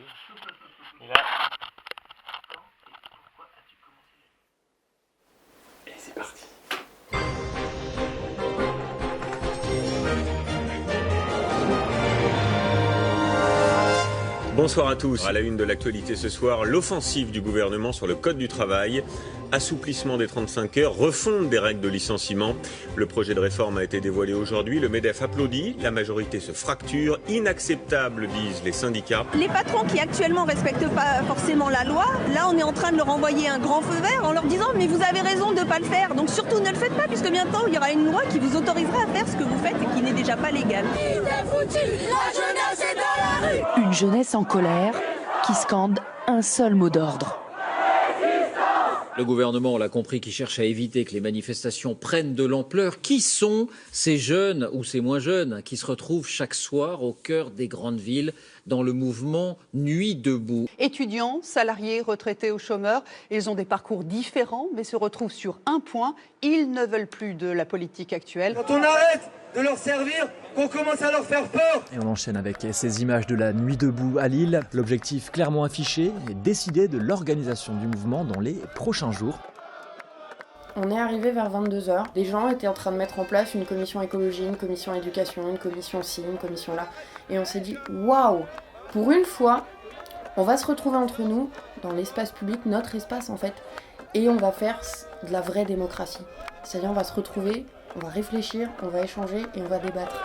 Et là... Et c'est parti. Bonsoir à tous. À la une de l'actualité ce soir, l'offensive du gouvernement sur le code du travail, assouplissement des 35 heures, refonte des règles de licenciement. Le projet de réforme a été dévoilé aujourd'hui. Le MEDEF applaudit, la majorité se fracture. Inacceptable, disent les syndicats. Les patrons qui actuellement respectent pas forcément la loi, là on est en train de leur envoyer un grand feu vert en leur disant mais vous avez raison de ne pas le faire. Donc surtout ne le faites pas puisque bientôt il y aura une loi qui vous autorisera à faire ce que vous faites et qui n'est déjà pas légal. Une jeunesse en colère qui scande un seul mot d'ordre. Le gouvernement, on l'a compris, qui cherche à éviter que les manifestations prennent de l'ampleur. Qui sont ces jeunes ou ces moins jeunes qui se retrouvent chaque soir au cœur des grandes villes dans le mouvement Nuit debout? Étudiants, salariés, retraités ou chômeurs, ils ont des parcours différents mais se retrouvent sur un point, ils ne veulent plus de la politique actuelle. Quand on arrête de leur servir, qu'on commence à leur faire peur. Et on enchaîne avec ces images de la Nuit debout à Lille. L'objectif clairement affiché est décider de l'organisation du mouvement dans les prochains jours. On est arrivé vers 22h. Les gens étaient en train de mettre en place une commission écologie, une commission éducation, une commission ci, une commission là. Et on s'est dit, waouh, pour une fois, on va se retrouver entre nous, dans l'espace public, notre espace en fait, et on va faire de la vraie démocratie. C'est-à-dire on va se retrouver, on va réfléchir, on va échanger et on va débattre.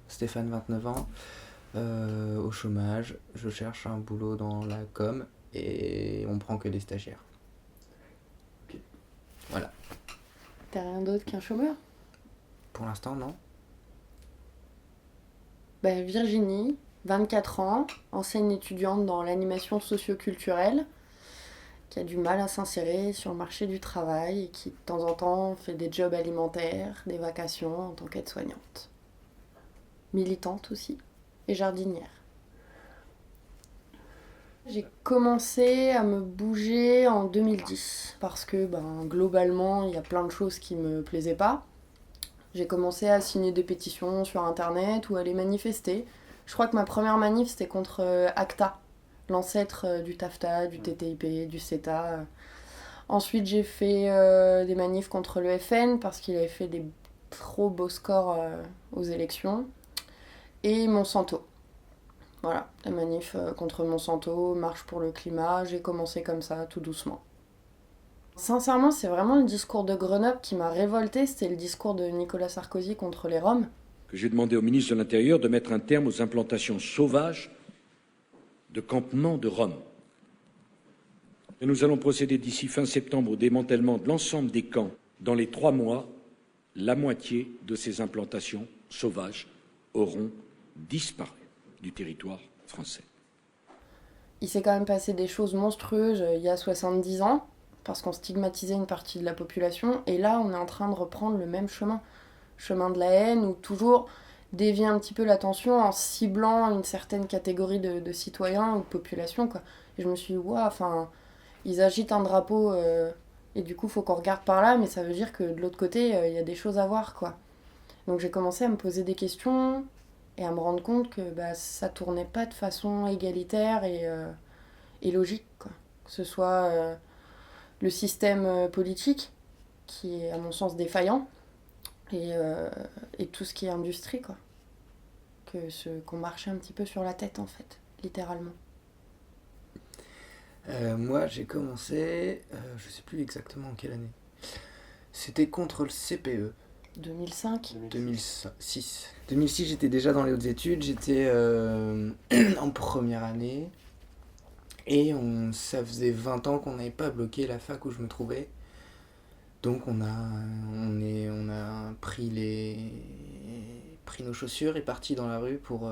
Stéphane, 29 ans, au chômage, je cherche un boulot dans la com et on prend que des stagiaires. Okay. Voilà. T'as rien d'autre qu'un chômeur ? Pour l'instant, non. Virginie, 24 ans, enseigne étudiante dans l'animation socio-culturelle, qui a du mal à s'insérer sur le marché du travail et qui de temps en temps fait des jobs alimentaires, des vacations en tant qu'aide-soignante. Militante aussi, et jardinière. J'ai commencé à me bouger en 2010 parce que globalement il y a plein de choses qui me plaisaient pas. J'ai commencé à signer des pétitions sur internet ou à aller manifester. Je crois que ma première manif c'était contre ACTA, l'ancêtre du TAFTA, du TTIP, du CETA. Ensuite, j'ai fait des manifs contre le FN parce qu'il avait fait des trop beaux scores aux élections. Et Monsanto. Voilà, la manif contre Monsanto, marche pour le climat. J'ai commencé comme ça, tout doucement. Sincèrement, c'est vraiment le discours de Grenoble qui m'a révoltée. C'était le discours de Nicolas Sarkozy contre les Roms. Que j'ai demandé au ministre de l'Intérieur de mettre un terme aux implantations sauvages de campements de Roms. Et nous allons procéder d'ici fin septembre au démantèlement de l'ensemble des camps. Dans les 3 mois, la moitié de ces implantations sauvages auront disparu du territoire français. Il s'est quand même passé des choses monstrueuses il y a 70 ans, parce qu'on stigmatisait une partie de la population, et là on est en train de reprendre le même chemin de la haine, ou toujours dévier un petit peu l'attention en ciblant une certaine catégorie de citoyens ou de population, quoi. Et je me suis dit, ils agitent un drapeau et du coup faut qu'on regarde par là, mais ça veut dire que de l'autre côté il y a des choses à voir, quoi. Donc j'ai commencé à me poser des questions et à me rendre compte que ça tournait pas de façon égalitaire et logique, quoi. Que ce soit le système politique qui est à mon sens défaillant, et tout ce qui est industrie, quoi. Qu'on marchait un petit peu sur la tête, en fait, littéralement. Moi, j'ai commencé, je sais plus exactement en quelle année. C'était contre le CPE. 2005 2006. 2006, j'étais déjà dans les hautes études, j'étais en première année. Et ça faisait 20 ans qu'on n'avait pas bloqué la fac où je me trouvais. Donc on a pris nos chaussures et parti dans la rue pour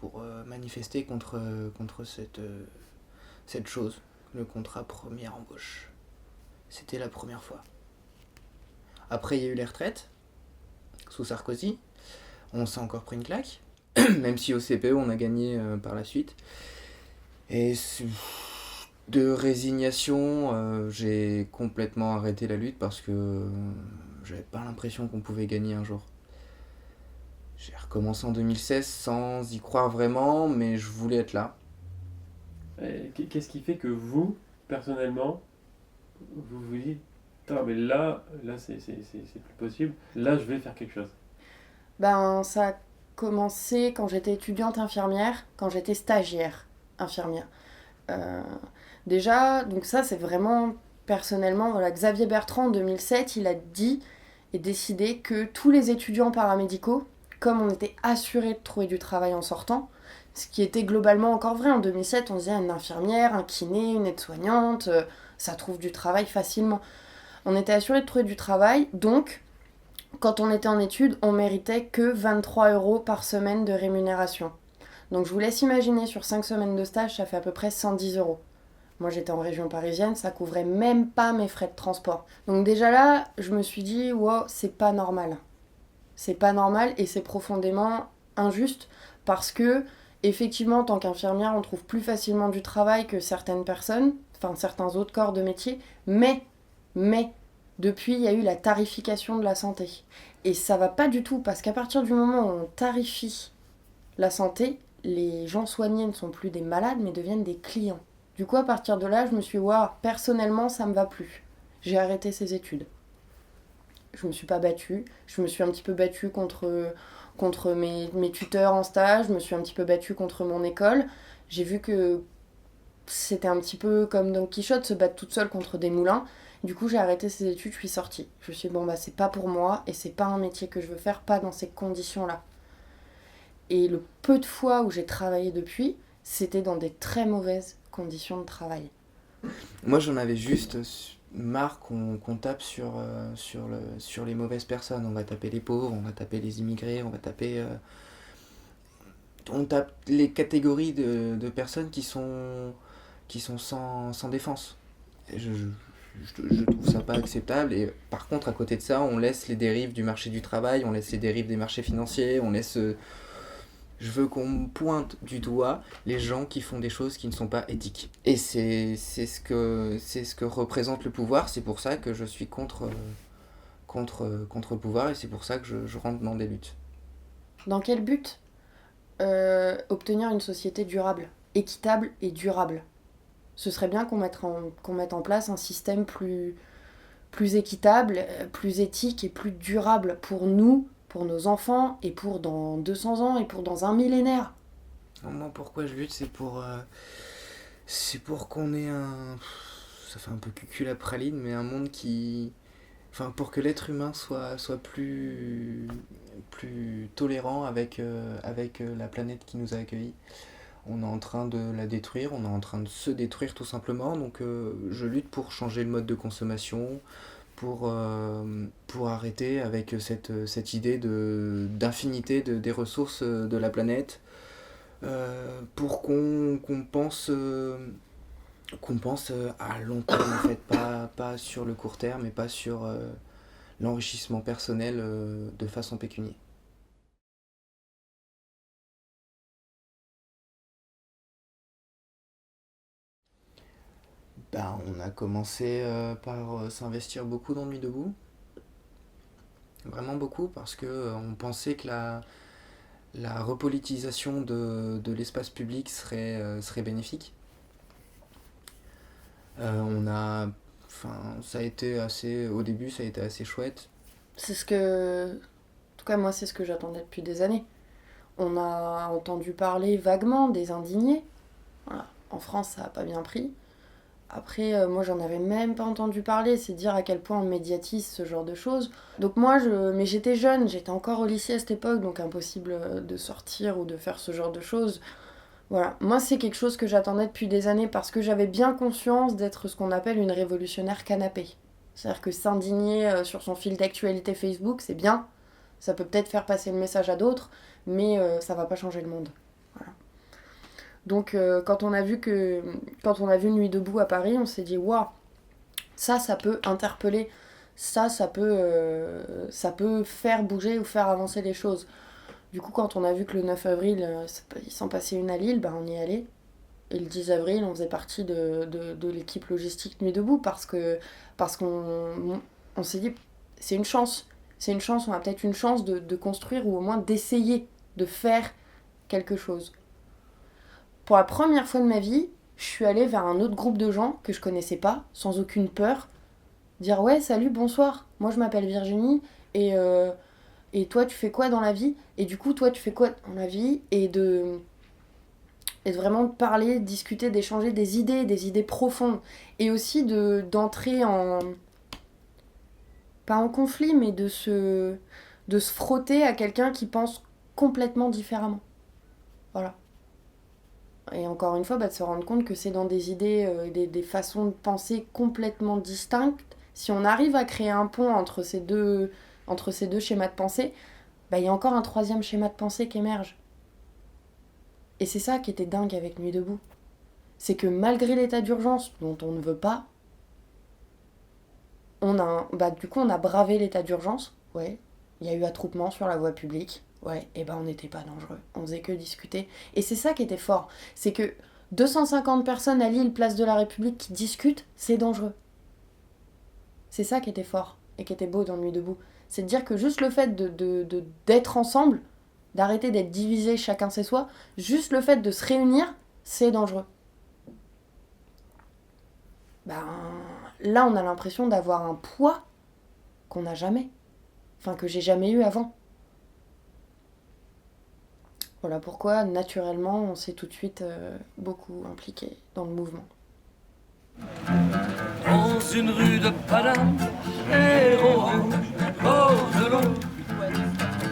pour manifester contre cette chose, le contrat première embauche. C'était la première fois. Après, il y a eu les retraites, sous Sarkozy. On s'est encore pris une claque, même si au CPE, on a gagné par la suite. Et de résignation, j'ai complètement arrêté la lutte parce que j'avais pas l'impression qu'on pouvait gagner un jour. J'ai recommencé en 2016 sans y croire vraiment, mais je voulais être là. Qu'est-ce qui fait que vous, personnellement, vous vous dites putain, mais là c'est plus possible, là je vais faire quelque chose? Ben, ça a commencé quand j'étais étudiante infirmière, quand j'étais stagiaire infirmière. Déjà, donc ça c'est vraiment personnellement, voilà, Xavier Bertrand en 2007, il a dit et décidé que tous les étudiants paramédicaux, comme on était assuré de trouver du travail en sortant, ce qui était globalement encore vrai, en 2007 on disait une infirmière, un kiné, une aide-soignante, ça trouve du travail facilement. On était assuré de trouver du travail, donc quand on était en études, on méritait que 23 € par semaine de rémunération. Donc je vous laisse imaginer, sur 5 semaines de stage, ça fait à peu près 110 €. Moi j'étais en région parisienne, ça couvrait même pas mes frais de transport. Donc déjà là, je me suis dit, wow, c'est pas normal. C'est pas normal et c'est profondément injuste parce que, effectivement, en tant qu'infirmière, on trouve plus facilement du travail que certaines personnes, enfin certains autres corps de métier, mais, depuis, il y a eu la tarification de la santé. Et ça va pas du tout, parce qu'à partir du moment où on tarifie la santé, les gens soignés ne sont plus des malades, mais deviennent des clients. Du coup, à partir de là, je me suis dit, waouh, personnellement, ça me va plus. J'ai arrêté ces études. Je me suis pas battue. Je me suis un petit peu battue contre mes tuteurs en stage. Je me suis un petit peu battue contre mon école. J'ai vu que c'était un petit peu comme Don Quichotte, se battre toute seule contre des moulins. Du coup, j'ai arrêté ces études, je suis sortie. Je me suis dit, bon, bah, c'est pas pour moi et c'est pas un métier que je veux faire, pas dans ces conditions-là. Et le peu de fois où j'ai travaillé depuis, c'était dans des très mauvaises conditions de travail. Moi, j'en avais juste marre qu'on tape sur les mauvaises personnes. On va taper les pauvres, on va taper les immigrés, on va taper... on tape les catégories de personnes qui sont sans défense. Et je trouve ça pas acceptable. Et par contre, à côté de ça, on laisse les dérives du marché du travail, on laisse les dérives des marchés financiers, on laisse... Je veux qu'on pointe du doigt les gens qui font des choses qui ne sont pas éthiques. Et c'est ce que représente le pouvoir. C'est pour ça que je suis contre le pouvoir et c'est pour ça que je rentre dans des luttes. Dans quel but ? Obtenir une société durable, équitable et durable. Ce serait bien qu'on mette en place un système plus équitable, plus éthique et plus durable pour nous, pour nos enfants, et pour dans 200 ans, et pour dans un millénaire. Moi, pourquoi je lutte, c'est pour qu'on ait ça fait un peu cucul à praline, mais un monde qui... Enfin, pour que l'être humain soit plus tolérant avec la planète qui nous a accueillis. On est en train de la détruire, on est en train de se détruire tout simplement, donc je lutte pour changer le mode de consommation, pour arrêter avec cette idée d'infinité des ressources de la planète, pour qu'on pense à long terme, en fait, pas sur le court terme et pas sur l'enrichissement personnel de façon pécuniaire. On a commencé par s'investir beaucoup dans Nuit debout. Vraiment beaucoup, parce qu'on pensait que la repolitisation de l'espace public serait bénéfique. Ça a été au début, ça a été assez chouette. En tout cas, moi, c'est ce que j'attendais depuis des années. On a entendu parler vaguement des indignés. Voilà. En France, ça n'a pas bien pris. Après, moi, j'en avais même pas entendu parler, c'est dire à quel point on médiatise ce genre de choses. Donc mais j'étais jeune, j'étais encore au lycée à cette époque, donc impossible de sortir ou de faire ce genre de choses. Voilà, moi, c'est quelque chose que j'attendais depuis des années parce que j'avais bien conscience d'être ce qu'on appelle une révolutionnaire canapé. C'est-à-dire que s'indigner sur son fil d'actualité Facebook, c'est bien, ça peut peut-être faire passer le message à d'autres, mais ça va pas changer le monde. Voilà. Donc quand on a vu Nuit debout à Paris, on s'est dit waouh, ça peut interpeller, ça peut faire bouger ou faire avancer les choses. Du coup, quand on a vu que le 9 avril, il s'en passait une à Lille, on y allait. Et le 10 avril, on faisait partie de l'équipe logistique Nuit debout parce qu'on s'est dit c'est une chance, on a peut-être une chance de construire ou au moins d'essayer de faire quelque chose. Pour la première fois de ma vie, je suis allée vers un autre groupe de gens que je connaissais pas, sans aucune peur, dire ouais, salut, bonsoir, moi je m'appelle Virginie, et toi tu fais quoi dans la vie ? Et du coup, toi tu fais quoi dans la vie ? Et de vraiment parler, discuter, d'échanger des idées profondes, et aussi d'entrer en... pas en conflit, mais de se frotter à quelqu'un qui pense complètement différemment. Voilà. Et encore une fois, de se rendre compte que c'est dans des idées, des façons de penser complètement distinctes. Si on arrive à créer un pont entre ces deux schémas de pensée, il y a encore un troisième schéma de pensée qui émerge. Et c'est ça qui était dingue avec Nuit debout. C'est que malgré l'état d'urgence, dont on ne veut pas, on a bravé l'état d'urgence. Ouais, il y a eu attroupement sur la voie publique. Ouais, et on n'était pas dangereux, on faisait que discuter. Et c'est ça qui était fort, c'est que 250 personnes à Lille, place de la République, qui discutent, c'est dangereux. C'est ça qui était fort, et qui était beau dans Nuit debout. C'est de dire que juste le fait d'être ensemble, d'arrêter d'être divisés chacun chez soi, juste le fait de se réunir, c'est dangereux. Là, on a l'impression d'avoir un poids qu'on n'a jamais. Enfin, que j'ai jamais eu avant. Voilà pourquoi, naturellement, on s'est tout de suite beaucoup impliqué dans le mouvement. Dans une rue de Paname, héros, bord de l'eau,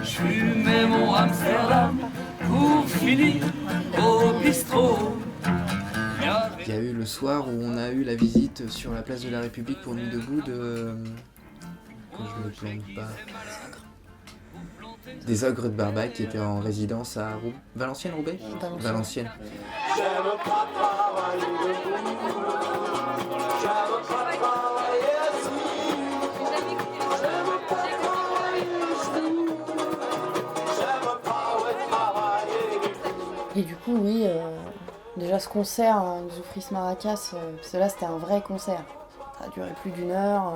je fumais mon Amsterdam pour finir au bistrot. Il y a eu le soir où on a eu la visite sur la place de la République pour Nuit debout de... que je me plante pas... des ogres de Barbac qui étaient en résidence à Valenciennes-Roubaix ? Valenciennes. Et du coup, oui, déjà ce concert, Zoufris Maracas, parce que là c'était un vrai concert. Ça a duré plus d'1 heure,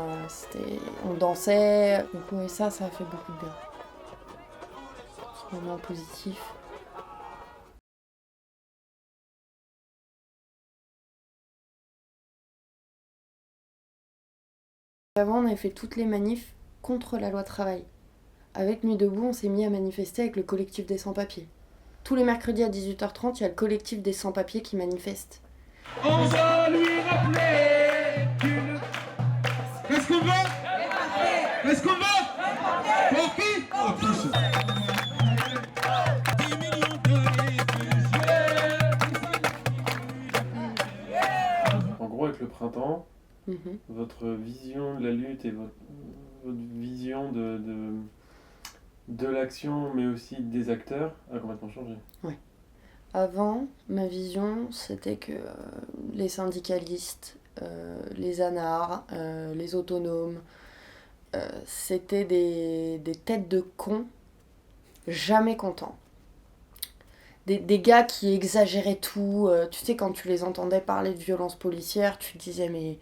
on dansait, du coup, et ça a fait beaucoup de bien. Moment positif. Avant, on avait fait toutes les manifs contre la loi travail. Avec Nuit debout, on s'est mis à manifester avec le collectif des sans-papiers. Tous les mercredis à 18h30, il y a le collectif des sans-papiers qui manifeste. On va lui rappeler qu'est-ce qu'on veut ? Qu'est-ce qu'on veut ? Pour qui ? Pour tous. En gros, avec le printemps, votre vision de la lutte et votre vision de l'action, mais aussi des acteurs, a complètement changé. Ouais. Avant, ma vision, c'était que les syndicalistes, les anards, les autonomes, c'était des têtes de cons, jamais contents. Des gars qui exagéraient tout. Tu sais, quand tu les entendais parler de violences policières, tu te disais, mais...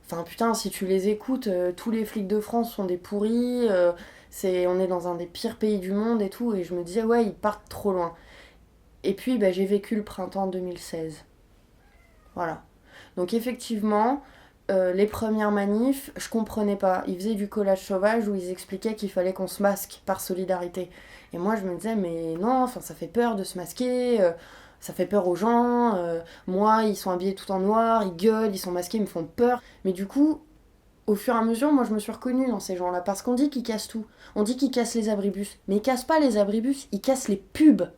Enfin, putain, si tu les écoutes, tous les flics de France sont des pourris, on est dans un des pires pays du monde et tout, et je me disais, ouais, ils partent trop loin. Et puis, j'ai vécu le printemps 2016. Voilà. Donc, effectivement, les premières manifs, je comprenais pas. Ils faisaient du collage sauvage où ils expliquaient qu'il fallait qu'on se masque par solidarité. Et moi, je me disais, mais non, ça fait peur de se masquer, ça fait peur aux gens. Moi, ils sont habillés tout en noir, ils gueulent, ils sont masqués, ils me font peur. Mais du coup, au fur et à mesure, moi, je me suis reconnue dans ces gens-là. Parce qu'on dit qu'ils cassent tout. On dit qu'ils cassent les abribus. Mais ils cassent pas les abribus, ils cassent les pubs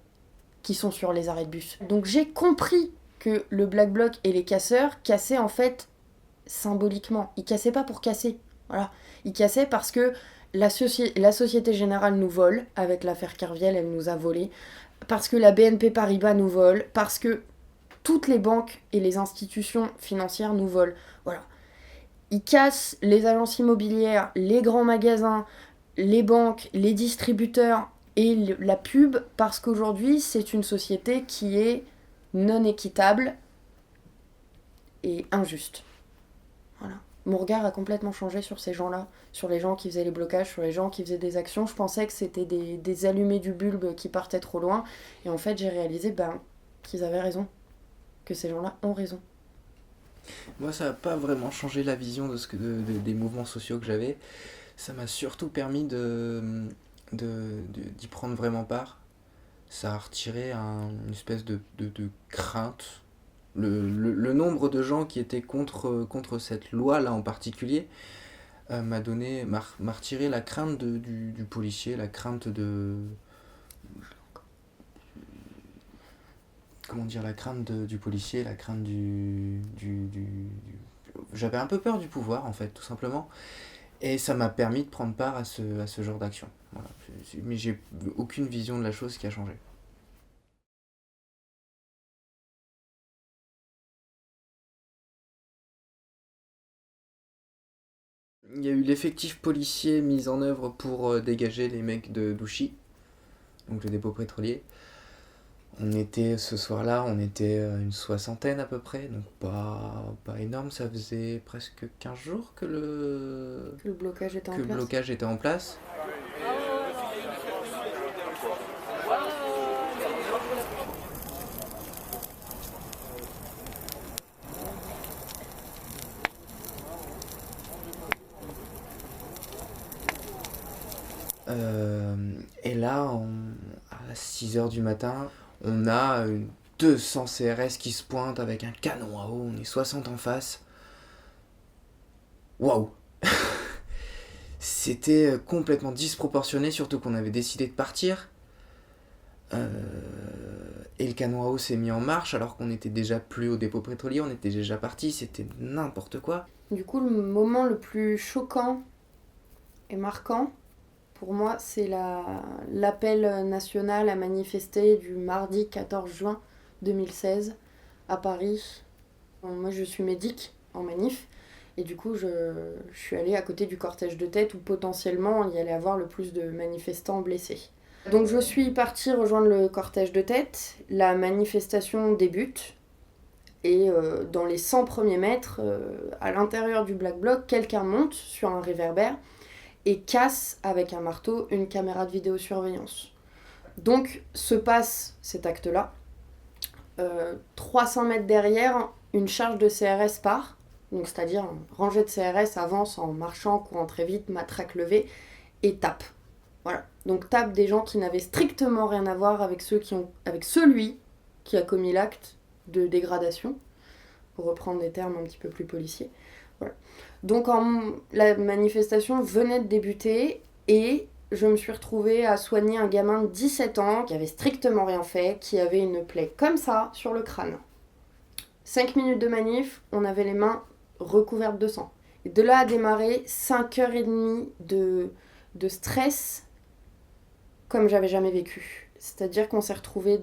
qui sont sur les arrêts de bus. Donc j'ai compris que le Black Bloc et les casseurs cassaient en fait symboliquement. Ils cassaient pas pour casser. Voilà. Ils cassaient parce que la Société Générale nous vole. Avec l'affaire Kerviel, elle nous a volé. parce que la BNP Paribas nous vole, parce que toutes les banques et les institutions financières nous volent. Voilà. Ils cassent les agences immobilières, les grands magasins, les banques, les distributeurs et la pub parce qu'aujourd'hui, c'est une société qui est non équitable et injuste. Voilà. Mon regard a complètement changé sur ces gens-là, sur les gens qui faisaient les blocages, sur les gens qui faisaient des actions. Je pensais que c'était des allumés du bulbe qui partaient trop loin. Et en fait, j'ai réalisé qu'ils avaient raison, que ces gens-là ont raison. Moi, ça n'a pas vraiment changé la vision des mouvements sociaux que j'avais. Ça m'a surtout permis d'y prendre vraiment part. Ça a retiré une espèce de crainte. Le nombre de gens qui étaient contre cette loi-là en particulier m'a retiré la crainte du policier, la crainte du policier, la crainte j'avais un peu peur du pouvoir, en fait, tout simplement. Et ça m'a permis de prendre part à ce genre d'action. Voilà. Mais j'ai aucune vision de la chose qui a changé. Il y a eu l'effectif policier mis en œuvre pour dégager les mecs de Douchy, donc le dépôt pétrolier. Ce soir-là, on était une 60aine à peu près, donc pas énorme, ça faisait presque 15 jours que le blocage était en place. Et là, à 6h du matin, on a 200 CRS qui se pointent avec un canon à eau, on est 60 en face. Waouh. C'était complètement disproportionné, surtout qu'on avait décidé de partir. Et le canon à eau s'est mis en marche alors qu'on n'était déjà plus au dépôt pétrolier, on était déjà parti, c'était n'importe quoi. Du coup, le moment le plus choquant et marquant, pour moi, c'est l'appel national à manifester du mardi 14 juin 2016 à Paris. Moi, je suis médic en manif et du coup, je suis allée à côté du cortège de tête où potentiellement il y allait avoir le plus de manifestants blessés. Donc je suis partie rejoindre le cortège de tête, la manifestation débute et dans les 100 premiers mètres, à l'intérieur du Black Bloc, quelqu'un monte sur un réverbère et casse avec un marteau une caméra de vidéosurveillance. Donc se passe cet acte-là. 300 mètres derrière, une charge de CRS part, donc c'est-à-dire un rangée de CRS avance en marchant, courant très vite, matraque levée, et tape. Voilà. Donc tape des gens qui n'avaient strictement rien à voir avec celui qui a commis l'acte de dégradation, pour reprendre des termes un petit peu plus policiers. Voilà. Donc la manifestation venait de débuter et je me suis retrouvée à soigner un gamin de 17 ans qui avait strictement rien fait, qui avait une plaie comme ça sur le crâne. 5 minutes de manif, on avait les mains recouvertes de sang. Et de là a démarré 5h30 de stress comme j'avais jamais vécu. C'est-à-dire qu'on s'est retrouvés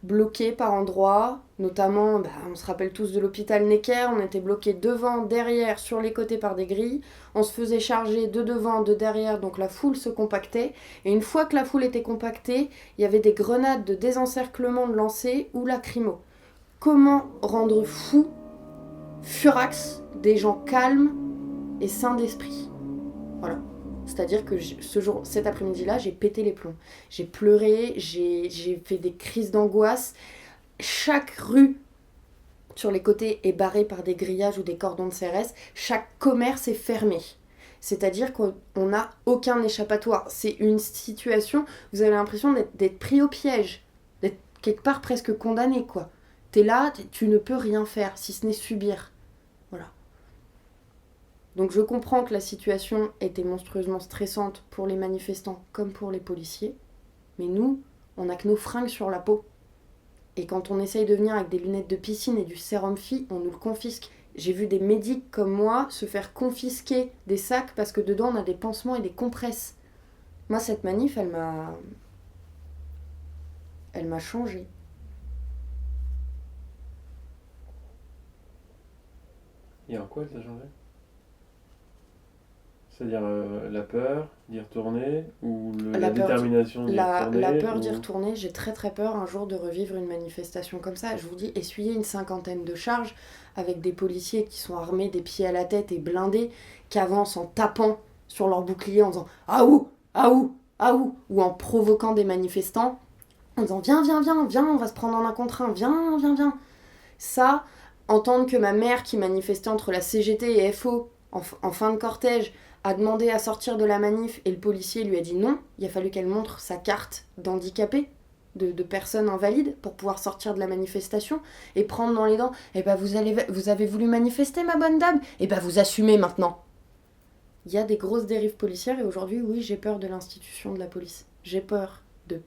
bloqués par endroits, notamment, on se rappelle tous de l'hôpital Necker, on était bloqués devant, derrière, sur les côtés par des grilles, on se faisait charger de devant, de derrière, donc la foule se compactait, et une fois que la foule était compactée, il y avait des grenades de désencerclement de lancées ou lacrymo. Comment rendre fou, furax, des gens calmes et sains d'esprit? Voilà. C'est-à-dire que cet après-midi-là, j'ai pété les plombs. J'ai pleuré, j'ai fait des crises d'angoisse. Chaque rue sur les côtés est barrée par des grillages ou des cordons de CRS. Chaque commerce est fermé. C'est-à-dire qu'on n'a aucun échappatoire. C'est une situation, vous avez l'impression d'être pris au piège, d'être quelque part presque condamné, quoi. T'es là, tu ne peux rien faire, si ce n'est subir. Voilà. Donc je comprends que la situation était monstrueusement stressante pour les manifestants comme pour les policiers, mais nous, on n'a que nos fringues sur la peau. Et quand on essaye de venir avec des lunettes de piscine et du sérum phi, on nous le confisque. J'ai vu des médics comme moi se faire confisquer des sacs parce que dedans on a des pansements et des compresses. Moi, cette manif, elle elle m'a changé. Et en quoi elle t'a changé? C'est-à-dire la peur d'y retourner ou la détermination d'y retourner La peur d'y ou... retourner, j'ai très très peur un jour de revivre une manifestation comme ça. Je vous dis, essuyer une 50aine de charges avec des policiers qui sont armés des pieds à la tête et blindés, qui avancent en tapant sur leur bouclier en disant « Ah où ? Ah où ? Ah où ?» ou en provoquant des manifestants en disant « Viens, viens, viens, viens, on va se prendre en un contre un, viens, viens, viens ». Ça, entendre que ma mère qui manifestait entre la CGT et FO en fin de cortège a demandé à sortir de la manif et le policier lui a dit non, il a fallu qu'elle montre sa carte d'handicapé, de personne invalide pour pouvoir sortir de la manifestation et prendre dans les dents « Eh ben vous avez voulu manifester ma bonne dame, eh ben vous assumez maintenant ». Il y a des grosses dérives policières et aujourd'hui, oui, j'ai peur de l'institution de la police. J'ai peur d'eux.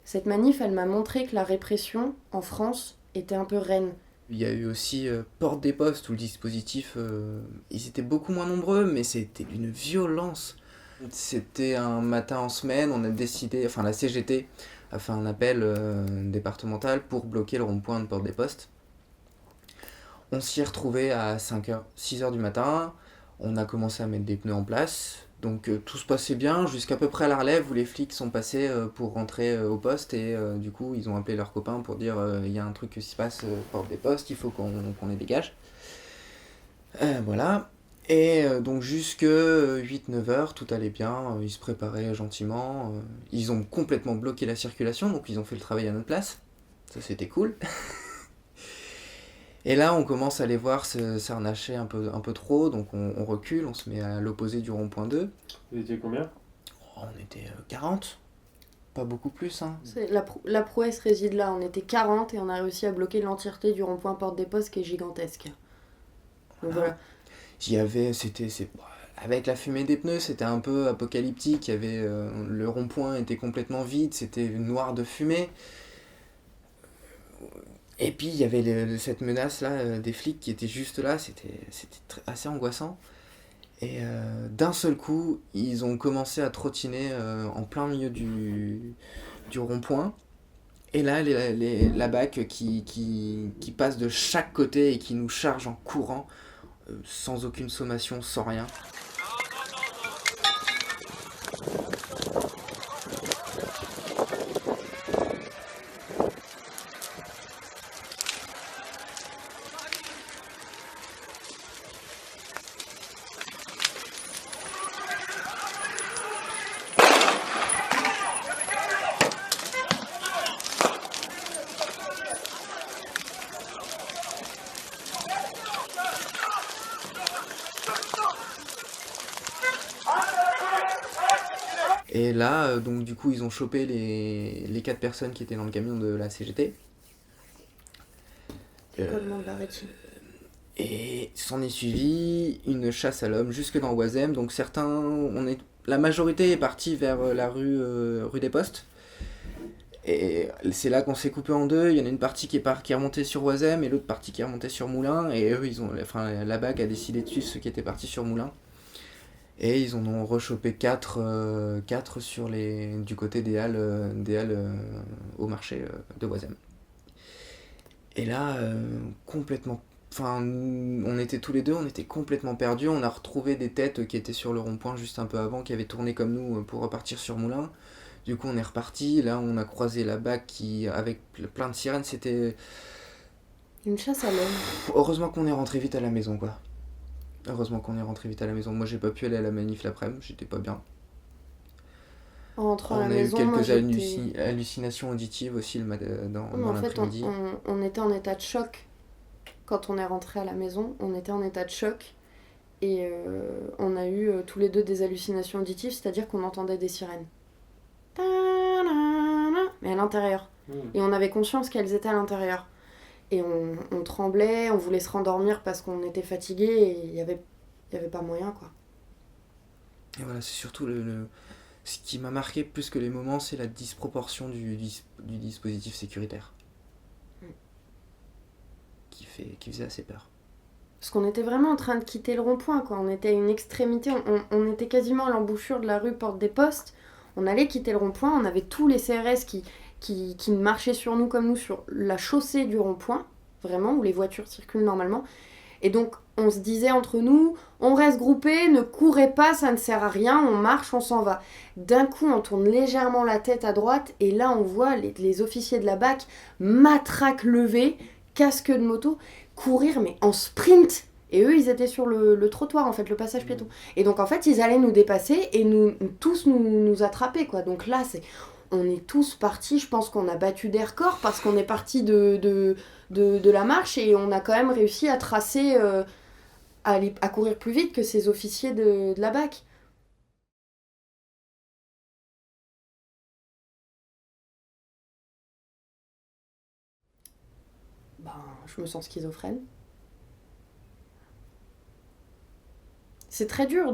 Cette manif, elle m'a montré que la répression en France était un peu reine. Il y a eu aussi Porte des Postes où le dispositif, ils étaient beaucoup moins nombreux, mais c'était d'une violence. C'était un matin en semaine, on a décidé, enfin la CGT a fait un appel départemental pour bloquer le rond-point de Porte des Postes. On s'y est retrouvés à 5h, 6h du matin, on a commencé à mettre des pneus en place, donc tout se passait bien jusqu'à peu près à la relève où les flics sont passés pour rentrer au poste et du coup ils ont appelé leurs copains pour dire il y a un truc qui se passe Porte des Postes, il faut qu'on les dégage. Voilà. Et donc jusque 8-9h, tout allait bien, ils se préparaient gentiment, ils ont complètement bloqué la circulation, donc ils ont fait le travail à notre place, ça c'était cool. Et là on commence à les voir s'arnacher un peu trop, donc on recule, on se met à l'opposé du rond-point 2. Vous étiez combien? On était 40, pas beaucoup plus. Hein. La prouesse réside là, on était 40 et on a réussi à bloquer l'entièreté du rond-point Porte des Postes qui est gigantesque. Donc voilà. Avec la fumée des pneus, c'était un peu apocalyptique. Le rond-point était complètement vide, c'était noir de fumée. Et puis il y avait cette menace là des flics qui étaient juste là, c'était assez angoissant. Et d'un seul coup, ils ont commencé à trottiner en plein milieu du rond-point. Et là, la BAC qui passe de chaque côté et qui nous charge en courant. Sans aucune sommation, sans rien. Et là, donc du coup, ils ont chopé les 4 personnes qui étaient dans le camion de la CGT. Et s'en est suivi une chasse à l'homme jusque dans Oisem. Donc la majorité est partie vers la rue des Postes. Et c'est là qu'on s'est coupé en deux. Il y en a une partie qui est remontée sur Oisem et l'autre partie qui est remontée sur Moulins. Et eux, la BAC a décidé de suivre ceux qui étaient partis sur Moulins. Et ils en ont rechopé 4 du côté des halles au marché de Oisem. Et là, complètement... Enfin, on était tous les deux, on était complètement perdus. On a retrouvé des têtes qui étaient sur le rond-point juste un peu avant, qui avaient tourné comme nous pour repartir sur Moulins. Du coup, on est reparti. Là, on a croisé la BAC avec plein de sirènes. C'était... une chasse à l'homme. Heureusement qu'on est rentré vite à la maison, quoi. Moi, j'ai pas pu aller à la manif l'après-midi, j'étais pas bien. En rentrant à la maison, on a eu quelques hallucinations auditives aussi dans l'après-midi. On était en état de choc. Quand on est rentré à la maison, on était en état de choc. Et on a eu tous les deux des hallucinations auditives, c'est-à-dire qu'on entendait des sirènes. Mais à l'intérieur. Et on avait conscience qu'elles étaient à l'intérieur. Et on tremblait, on voulait se rendormir parce qu'on était fatigué et il y avait pas moyen, quoi. Et voilà, c'est surtout ce qui m'a marqué plus que les moments, c'est la disproportion du dispositif sécuritaire. Qui faisait assez peur. Parce qu'on était vraiment en train de quitter le rond-point, quoi. On était à une extrémité, on était quasiment à l'embouchure de la rue Porte des Postes. On allait quitter le rond-point, on avait tous les CRS qui marchaient sur nous comme nous sur la chaussée du rond-point, vraiment, où les voitures circulent normalement. Et donc, on se disait entre nous, on reste groupés, ne courez pas, ça ne sert à rien, on marche, on s'en va. D'un coup, on tourne légèrement la tête à droite, et là, on voit les officiers de la BAC, matraque levée, casque de moto, courir, mais en sprint. Et eux, ils étaient sur le trottoir, en fait, le passage piéton. Et donc, en fait, ils allaient nous dépasser et tous nous attraper, quoi. Donc là, on est tous partis, je pense qu'on a battu des records parce qu'on est partis de la marche et on a quand même réussi à tracer, à courir plus vite que ces officiers de la BAC. Je me sens schizophrène. C'est très dur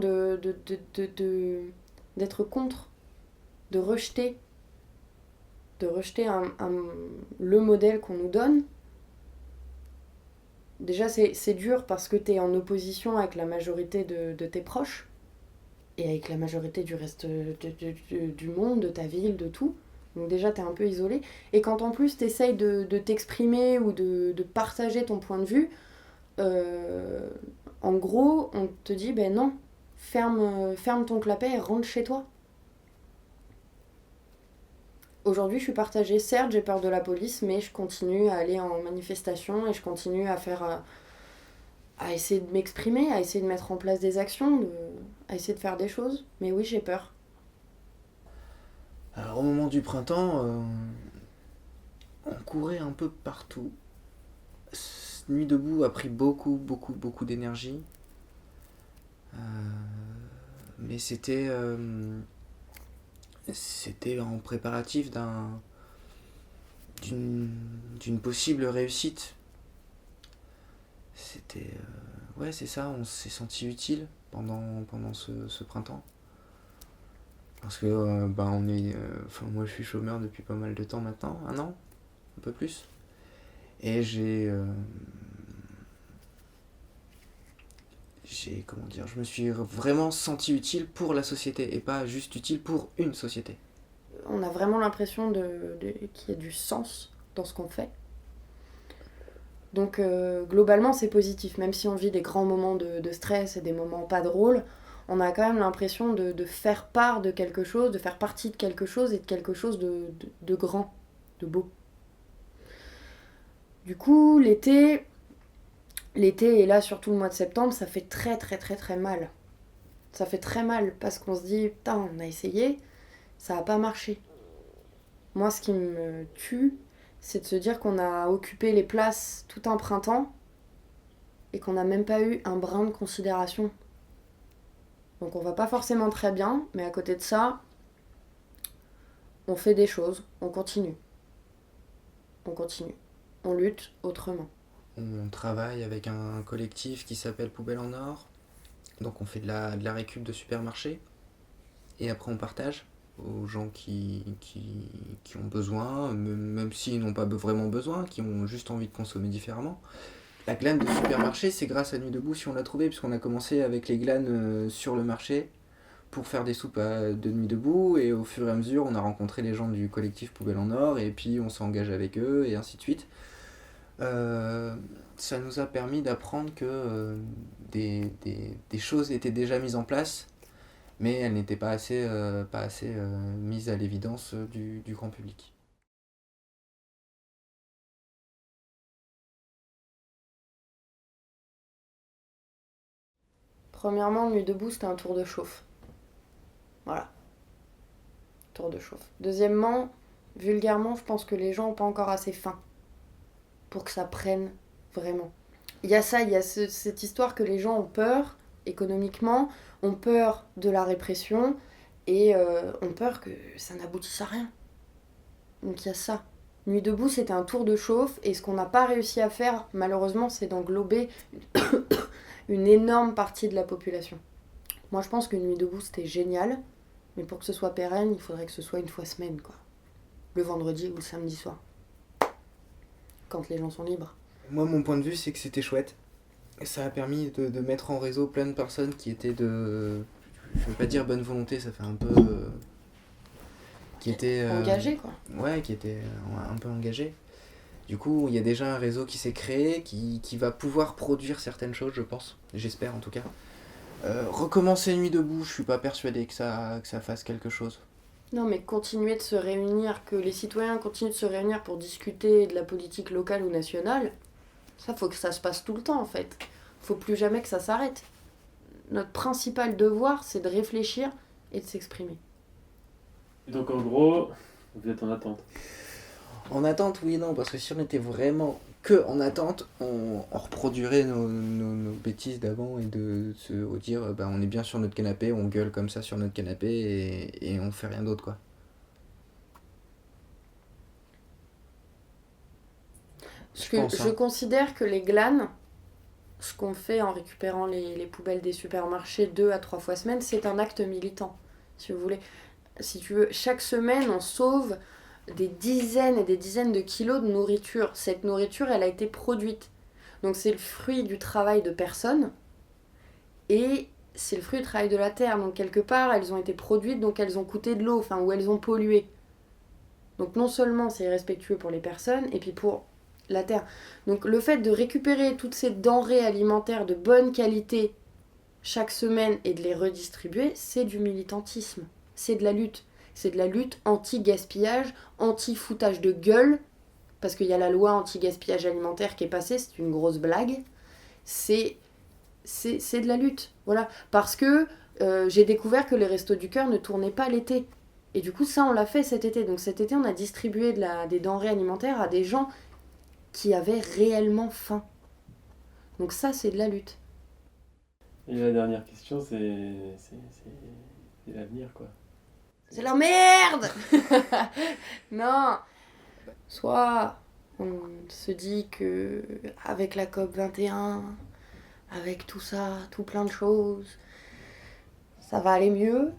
d'être contre, de rejeter le modèle qu'on nous donne. Déjà, c'est dur parce que t'es en opposition avec la majorité de tes proches et avec la majorité du reste du monde, de ta ville, de tout. Donc déjà, t'es un peu isolé. Et quand en plus t'essayes de t'exprimer ou de partager ton point de vue, en gros, on te dit, ben non, ferme ton clapet et rentre chez toi. Aujourd'hui, je suis partagée. Certes, j'ai peur de la police, mais je continue à aller en manifestation et je continue à essayer de m'exprimer, à essayer de mettre en place des actions, à essayer de faire des choses. Mais oui, j'ai peur. Alors, au moment du printemps, on courait un peu partout. Nuit debout a pris beaucoup d'énergie. Mais c'était en préparatif d'une possible réussite. C'était ouais, c'est ça, on s'est senti utile pendant ce printemps. Parce que moi je suis chômeur depuis pas mal de temps maintenant, 1 an, un peu plus. Et je me suis vraiment senti utile pour la société et pas juste utile pour une société. On a vraiment l'impression qu'il y a du sens dans ce qu'on fait. Donc globalement c'est positif, même si on vit des grands moments de stress et des moments pas drôles, on a quand même l'impression de faire part de quelque chose, de faire partie de quelque chose et de quelque chose de grand, de beau. Du coup, l'été et là surtout le mois de septembre, ça fait très mal. Ça fait très mal parce qu'on se dit, putain, on a essayé, ça a pas marché. Moi, ce qui me tue, c'est de se dire qu'on a occupé les places tout un printemps et qu'on n'a même pas eu un brin de considération. Donc on va pas forcément très bien, mais à côté de ça, on fait des choses, on continue. On lutte autrement. On travaille avec un collectif qui s'appelle Poubelle en Or. Donc on fait de la récup de supermarchés. Et après on partage aux gens qui ont besoin, même s'ils n'ont pas vraiment besoin, qui ont juste envie de consommer différemment. La glane de supermarché, c'est grâce à Nuit debout si on l'a trouvé, puisqu'on a commencé avec les glanes sur le marché pour faire des soupes de Nuit debout. Et au fur et à mesure, on a rencontré les gens du collectif Poubelle en Or, et puis on s'est engagé avec eux, et ainsi de suite. Ça nous a permis d'apprendre que des choses étaient déjà mises en place, mais elles n'étaient pas assez mises à l'évidence du grand public. Premièrement, Nuit debout, c'était un tour de chauffe. Voilà. Tour de chauffe. Deuxièmement, vulgairement, je pense que les gens n'ont pas encore assez faim pour que ça prenne vraiment. Il y a cette histoire que les gens ont peur, économiquement, ont peur de la répression et ont peur que ça n'aboutisse à rien. Donc il y a ça. Nuit debout, c'était un tour de chauffe et ce qu'on n'a pas réussi à faire, malheureusement, c'est d'englober une énorme partie de la population. Moi, je pense que Nuit debout, c'était génial, mais pour que ce soit pérenne, il faudrait que ce soit une fois semaine, quoi. Le vendredi ou le samedi soir. Quand les gens sont libres. Moi, mon point de vue, c'est que c'était chouette. Ça a permis de mettre en réseau plein de personnes qui étaient de... Je veux pas dire bonne volonté, ça fait un peu qui était engagé, quoi. Ouais, qui était un peu engagé. Du coup, il y a déjà un réseau qui s'est créé, qui va pouvoir produire certaines choses, je pense. J'espère en tout cas. Recommencer Nuit debout, je suis pas persuadé que ça fasse quelque chose. Non, mais continuer de se réunir, que les citoyens continuent de se réunir pour discuter de la politique locale ou nationale, ça, faut que ça se passe tout le temps, en fait. Faut plus jamais que ça s'arrête. Notre principal devoir, c'est de réfléchir et de s'exprimer. Et donc en gros, vous êtes en attente. En attente, oui et non, parce que si on était vraiment que en attente, on reproduirait nos bêtises d'avant et de se dire on est bien sur notre canapé, on gueule comme ça sur notre canapé et on fait rien d'autre, quoi. Je considère que les glanes, ce qu'on fait en récupérant les poubelles des supermarchés 2 à 3 fois semaine, c'est un acte militant, si vous voulez. Si tu veux, chaque semaine, on sauve des dizaines et des dizaines de kilos de nourriture. Cette nourriture, elle a été produite. Donc c'est le fruit du travail de personnes et c'est le fruit du travail de la terre. Donc quelque part, elles ont été produites, donc elles ont coûté de l'eau, ou elles ont pollué. Donc non seulement c'est irrespectueux pour les personnes, et puis pour la terre. Donc le fait de récupérer toutes ces denrées alimentaires de bonne qualité chaque semaine et de les redistribuer, c'est du militantisme. C'est de la lutte. C'est de la lutte anti-gaspillage, anti-foutage de gueule, parce qu'il y a la loi anti-gaspillage alimentaire qui est passée, c'est une grosse blague. C'est de la lutte, voilà. Parce que j'ai découvert que les Restos du Cœur ne tournaient pas l'été. Et du coup, ça, on l'a fait cet été. Donc cet été, on a distribué des denrées alimentaires à des gens qui avaient réellement faim. Donc ça, c'est de la lutte. Et la dernière question, c'est l'avenir, quoi. C'est la merde. Non. Soit on se dit que avec la COP21, avec tout ça, tout plein de choses, ça va aller mieux.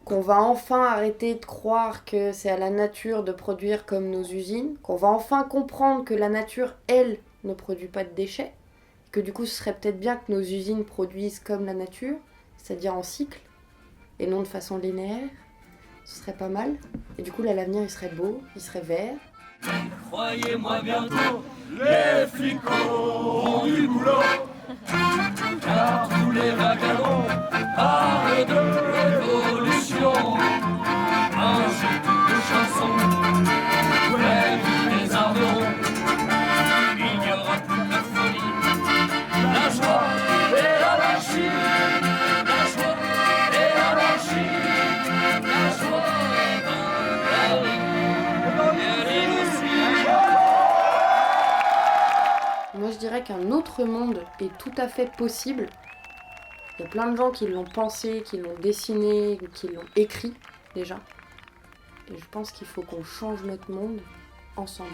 Qu'on va enfin arrêter de croire que c'est à la nature de produire comme nos usines. Qu'on va enfin comprendre que la nature, elle, ne produit pas de déchets. Que du coup, ce serait peut-être bien que nos usines produisent comme la nature, c'est-à-dire en cycle. Et non de façon linéaire, ce serait pas mal. Et du coup, là, l'avenir, il serait beau, il serait vert. Croyez-moi bientôt, les flics auront du boulot. Car tous les vagabonds parlent de révolution. Un jeu de chansons, ouais, des ardons. Il n'y aura plus de folie, la joie et l'anarchie. La joie et l'anarchie. La joie dans la rue. Et aussi. Moi, je dirais qu'un autre monde est tout à fait possible. Il y a plein de gens qui l'ont pensé, qui l'ont dessiné, qui l'ont écrit déjà. Et je pense qu'il faut qu'on change notre monde ensemble.